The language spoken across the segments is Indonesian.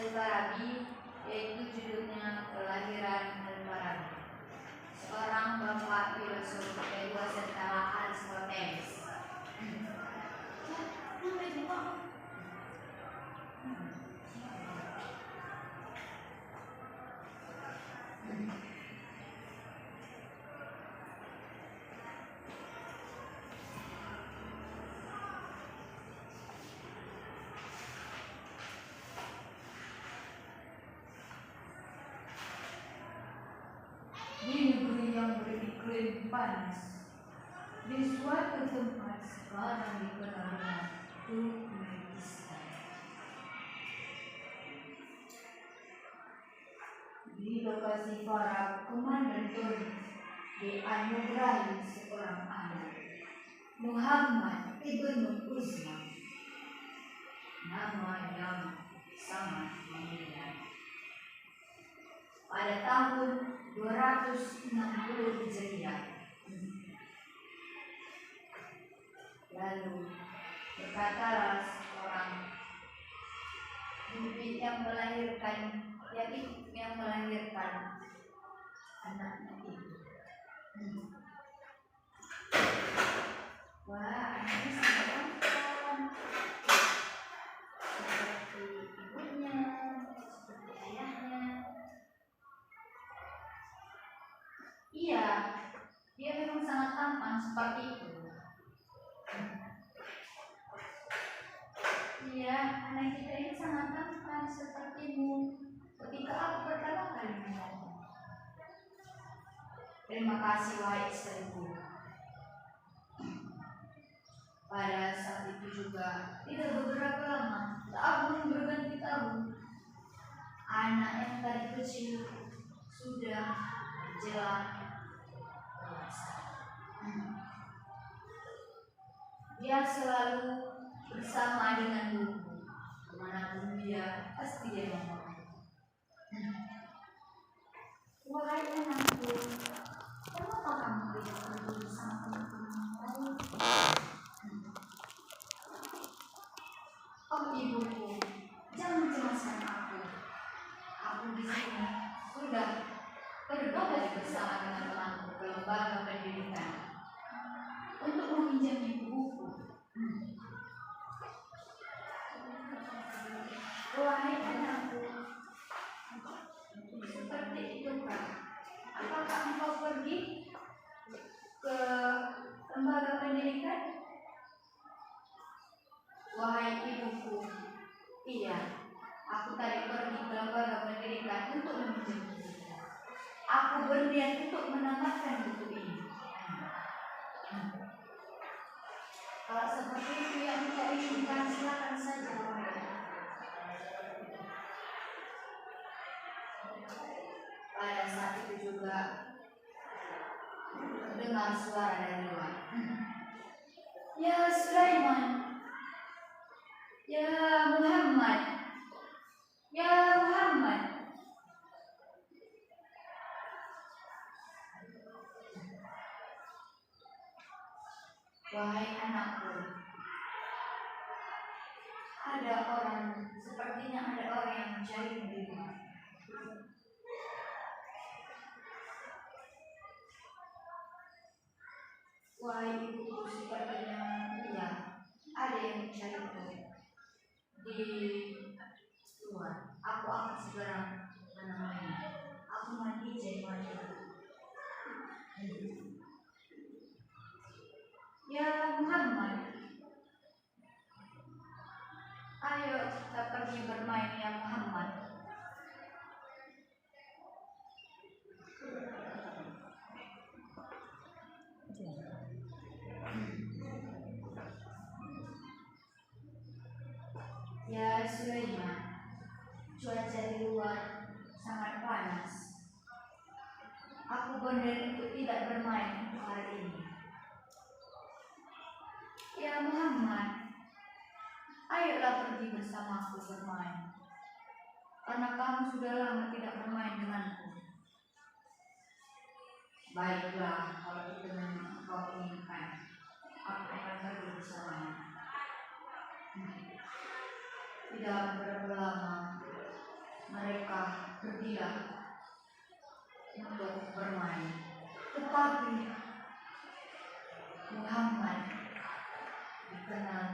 Al-Farabi, yaitu judulnya Kelahiran Al-Farabi, seorang bapak filosof kedua setelah Aristoteles. Di negeri yang beriklim panas, di suatu tempat sekarang dikenal dengan Turkmenistan. Di lokasi Farab, Komandan Tony dianugerahi seorang anak, Muhammad ibn Usman, nama yang sangat memuliakan. Pada tahun 260 Hijriah, lalu berkatalah seorang bibi yang melahirkan anaknya itu. Wah, anaknya sangat tampan, seperti ibunya, seperti ayahnya. Iya, dia memang sangat tampan seperti itu. Iya, anak kita ini sangat tampan sepertimu ketika aku pertama kali melihatmu. Terima kasih wahai istriku. Pada saat itu juga tidak beberapa lama, tahun berganti tahun, anak yang tadi kecil sudah menjelang dewasa. Dia selalu bersama dengan buku, kemanapun dia pasti dia membawa. Wahai anakku, kenapa kamu tidak pergi bersama teman-teman? Oh ibuku, jangan cemaskan aku. Aku di sini sudah berbagai bersama dengan temanku ke lembaga pendidikan untuk meminjam buku. Wahai anakku, seperti itu kan? Apakah engkau pergi ke lembaga pendidikan? Wahai ibuku, iya, aku tadi pergi ke lembaga pendidikan untuk meminjam buku. Aku berniat untuk menamatkan buku ini. Kalau seperti itu yang kita inginkan, silakan saja. Pada saat itu juga dengar suara dari luar. Ya Sulaiman, ya Muhammad, ya Muhammad. Wahai anakku, sepertinya ada orang yang mencari dirimu. Wahai ibuku, sepertinya iya, ada yang mencariku di luar. Aku akan segera menemui. Aku mandi jadi mandi. Ya Muhammad, ayo kita pergi bermain ya Muhammad. Ya Sulaiman, cuaca di luar sangat panas. Aku benar untuk tidak bermain hari ini. Ya Muhammad, ayolah pergi bersamaku bermain, karena kamu sudah lama tidak bermain denganku. Baiklah, kalau itu memang kau inginkan, aku akan pergi bersamamu. Tidak berapa lama, mereka pergilah untuk bermain. Tetapi Muhammad, dikenal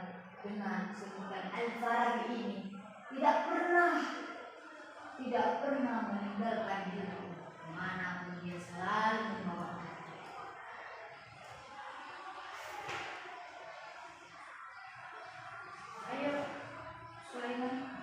dengan sebutan Al-Farabi ini, tidak pernah meninggalkan diri. Kemanapun dia selalu membawa. Ayo, Sulaiman.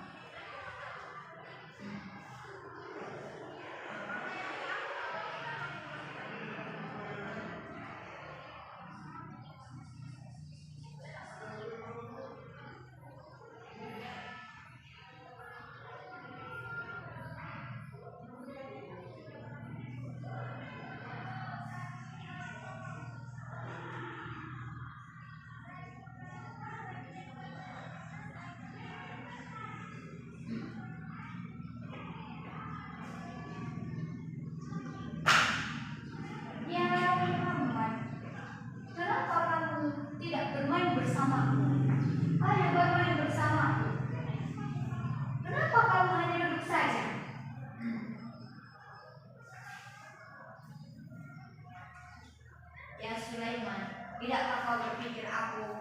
Sulaiman, tidakkah kau berpikir aku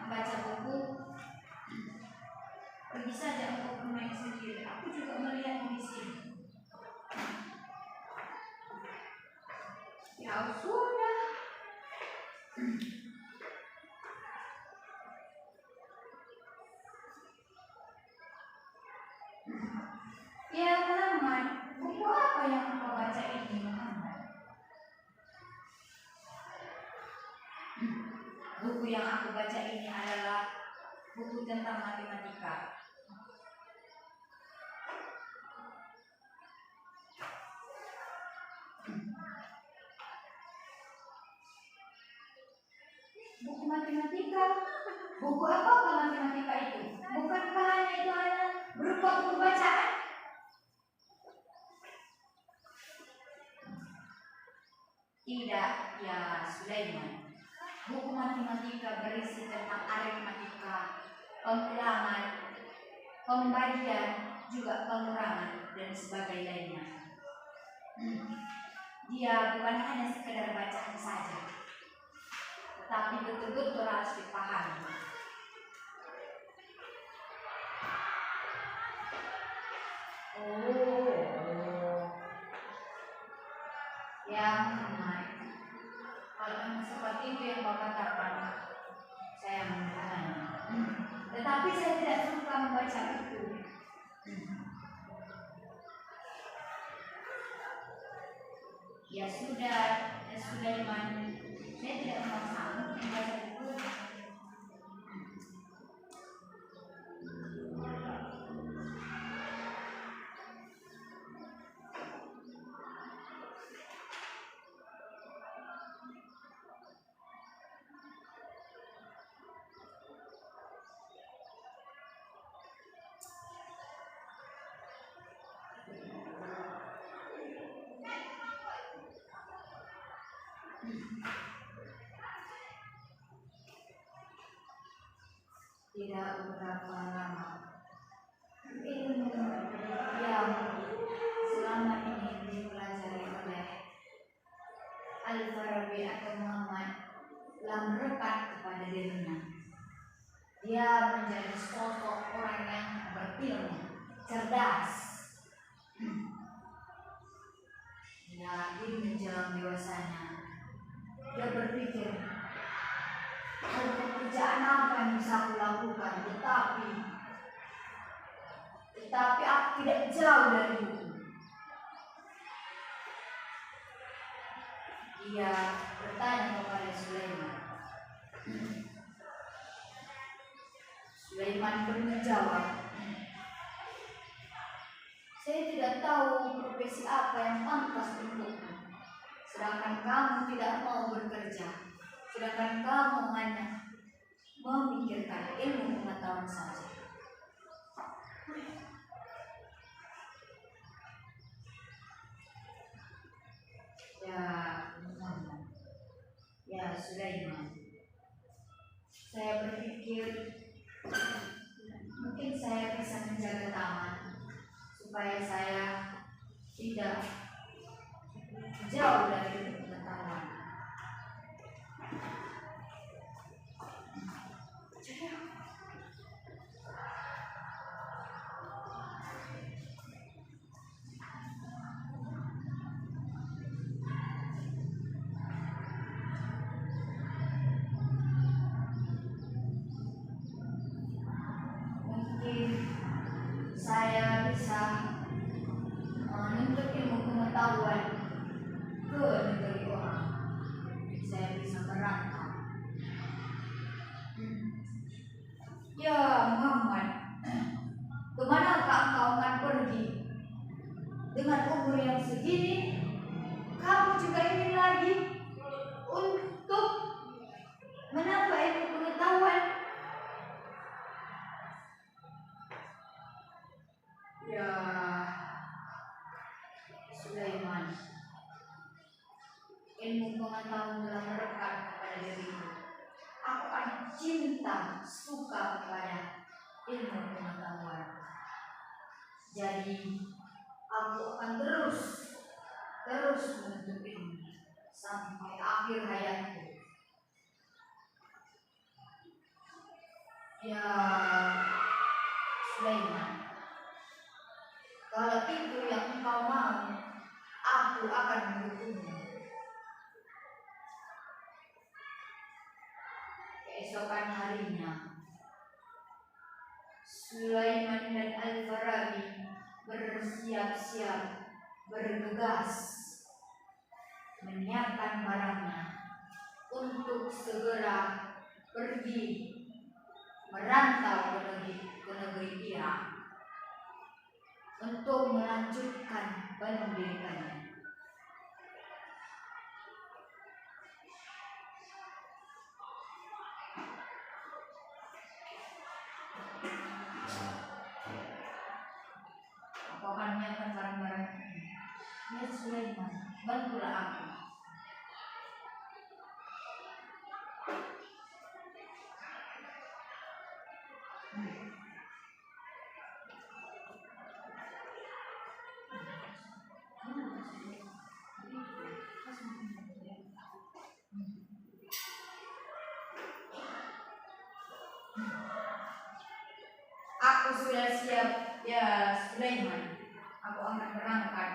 membaca buku? Pergi saja engkau bermain sendiri. Aku juga melihat di sini. Ya sudah. Ya Muhammad, buku apa yang kau baca ini Muhammad? Buku yang aku baca ini adalah buku tentang matematika. Buku matematika? Buku apakah matematika itu? Bukankah hanya itu hanya berupa buku bacaan? Tidak, ya Sulaiman. Buku matematika berisi tentang aritmatika, pengulangan, pembagian, juga pengurangan, dan sebagainya. Dia bukan hanya sekedar bacaan saja, tetapi betul-betul harus dipahami. Ya Muhammad, kalau memang seperti itu yang kau katakan, saya mendengarnya. Tetapi saya tidak suka membaca buku. Ya sudah, Iman. Saya tidak memaksa membaca buku. Tidak berapa lama, ilmu yang selama ini dipelajari oleh Al-Farabi atau Muhammad telah merekat kepada dirinya. Dia menjadi sosok orang yang berilmu, cerdas. Ya, ini menjelang dewasanya, dia berpikir, pekerjaan apa yang bisa aku lakukan, tetapi aku tidak jauh dari buku. Dia bertanya kepada Sulaiman. Sulaiman pun menjawab, saya tidak tahu profesi apa yang pantas untukmu. Sedangkan kamu tidak mau bekerja, sedangkan kamu hanya memikirkan ilmu pengetahuan saja. Ya Muhammad, ya Sulaiman, saya berpikir mungkin saya bisa menjaga taman supaya saya tidak jauh dari pengetahuan. Mungkin saya bisa menuntut ilmu pengetahuan ke negeri orang. Saya bisa merantau. Ya Muhammad, kemanakah engkau akan pergi? Dengan umur yang segini, kamu juga ingin lagi untuk menambah ilmu pengetahuan? Ya Sulaiman, ilmu pengetahuan telah merekat kepada diriku. Aku akan cinta, suka kepada ilmu pengetahuan. Jadi aku akan terus menuntut ilmu sampai akhir hayatku. Ya Sulaiman, kalau itu yang engkau mau, aku akan mendukungmu. Keesokan harinya, Sulaiman dan Al-Farabi bersiap-siap, bergegas menyiapkan barangnya untuk segera pergi merantau ke negeri Irak untuk melanjutkan pendidikannya. Aku akan menyiapkan barang-barang ini. Ya Sulaiman, bantulah aku. Aku sudah siap, ya Sulaiman. Aku akan berangkat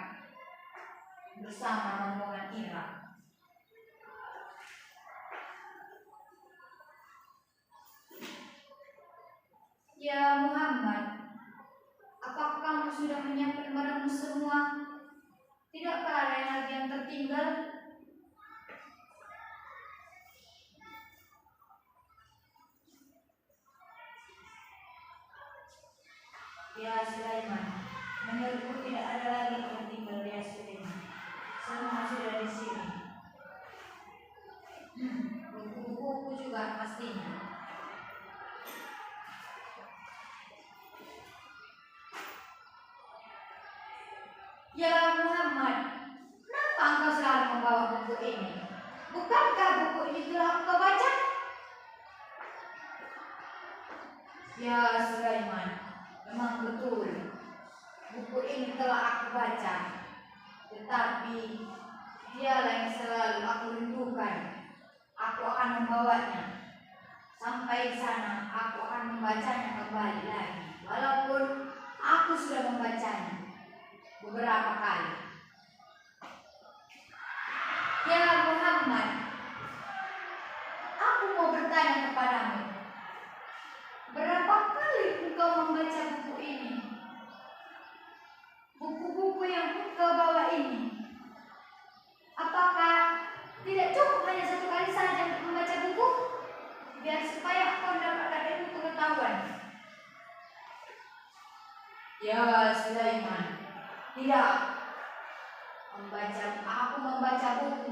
bersama rombongan Irak. Ya Muhammad, apakah kamu sudah menyiapkan barangmu semua? Tidakkah ada yang lagi yang tertinggal? Ya Sulaiman, menurutku tidak ada lagi yang tertinggal, ya Sulaiman. Semua sudah di sini. Buku-buku juga pastinya. Ya Muhammad, kenapa engkau selalu membawa buku ini? Bukankah buku ini telah engkau baca? Ya Sulaiman, memang betul. Buku ini telah aku baca. Tetapi dialah yang selalu aku rindukan. Aku akan membawanya. Sampai di sana aku akan membacanya kembali lagi. Walaupun aku sudah membacanya beberapa kali. Ya Muhammad, aku mau bertanya kepadamu. Berapa kali engkau membaca buku ini? Buku-buku yang engkau bawa ini, apakah tidak cukup hanya satu kali saja untuk membaca buku? Biar supaya engkau mendapatkan ilmu pengetahuan. Ya Sulaiman, tidak. Aku membaca buku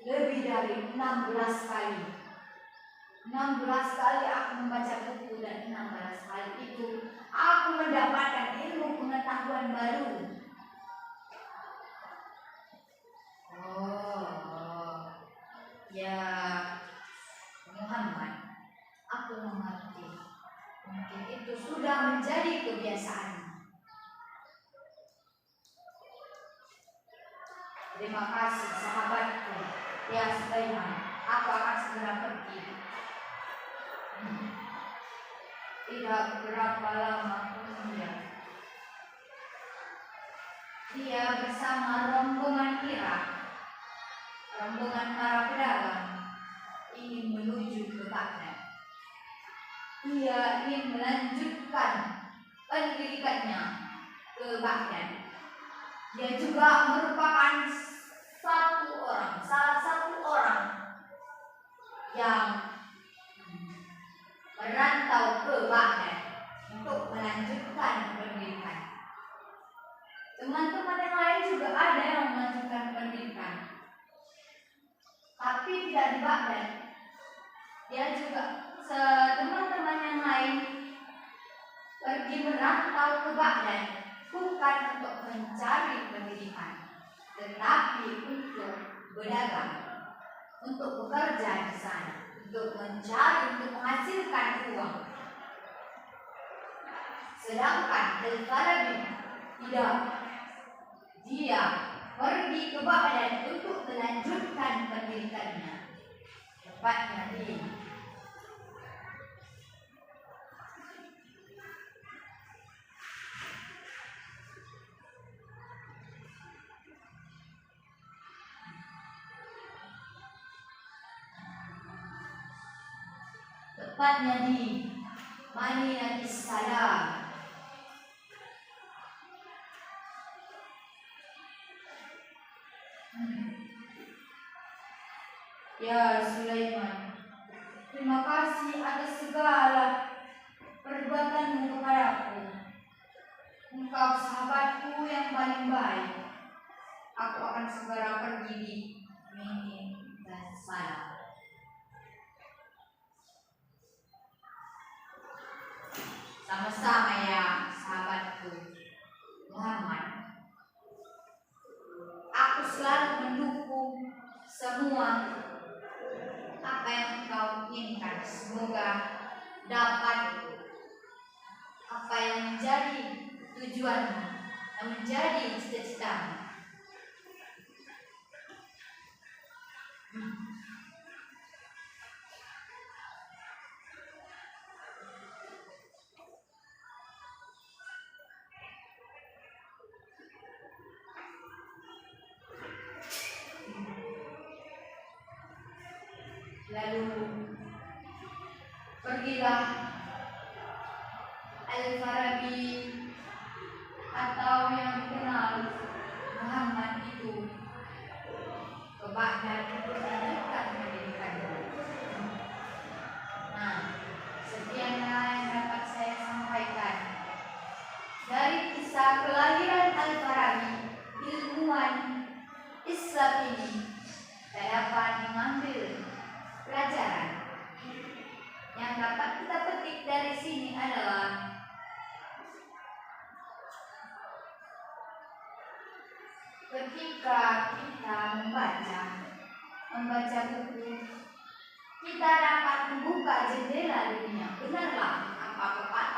lebih dari 16 kali. 16 kali aku membaca buku, dan 16 kali itu aku mendapatkan ilmu pengetahuan baru. Ya Muhammad, aku mengerti. Mungkin itu sudah menjadi kebiasaan. Terima kasih sahabatku. Ya Sulaiman, aku akan segera pergi. Tidak berapa lama kemudian, dia bersama rombongan Irak, rombongan para pedagang, ingin menuju ke Baghdad. Dia ingin melanjutkan pendidikannya ke Baghdad. Dia juga merupakan salah satu orang yang merantau ke Baghdad untuk melanjutkan pendidikan. Teman-teman yang lain juga ada yang melanjutkan pendidikan, tapi tidak di Baghdad. Dia juga teman-teman yang lain pergi merantau ke Baghdad bukan untuk mencari pendidikan, tetapi untuk berdagang, untuk bekerja di sana, untuk menghasilkan uang. Sedangkan Al-Farabi tidak, dia pergi ke Baghdad untuk melanjutkan pendidikannya, tepatnya di Madinatus Salam. Ya Sulaiman, terima kasih atas segala perbuatanmu kepadaku. Engkau sahabatku yang paling baik. Aku akan segera pergi di Madinatus Salam. Sama-sama ya sahabatku Muhammad. Aku selalu mendukung semua apa yang kau inginkan. Semoga dapat apa yang menjadi tujuanmu, yang menjadi cita-citamu. Lalu pergilah Al-Farabi atau yang dikenal Muhammad itu ke Baghdad untuk melanjutkan pendidikannya. Nah, sekianlah yang dapat saya sampaikan dari kisah kelahiran Al-Farabi, ilmuwan Islam ini. Saya dapat mengambil pelajaran yang dapat kita petik dari sini adalah ketika kita membaca buku, kita dapat membuka jendela dunia. Benarlah apa pepatah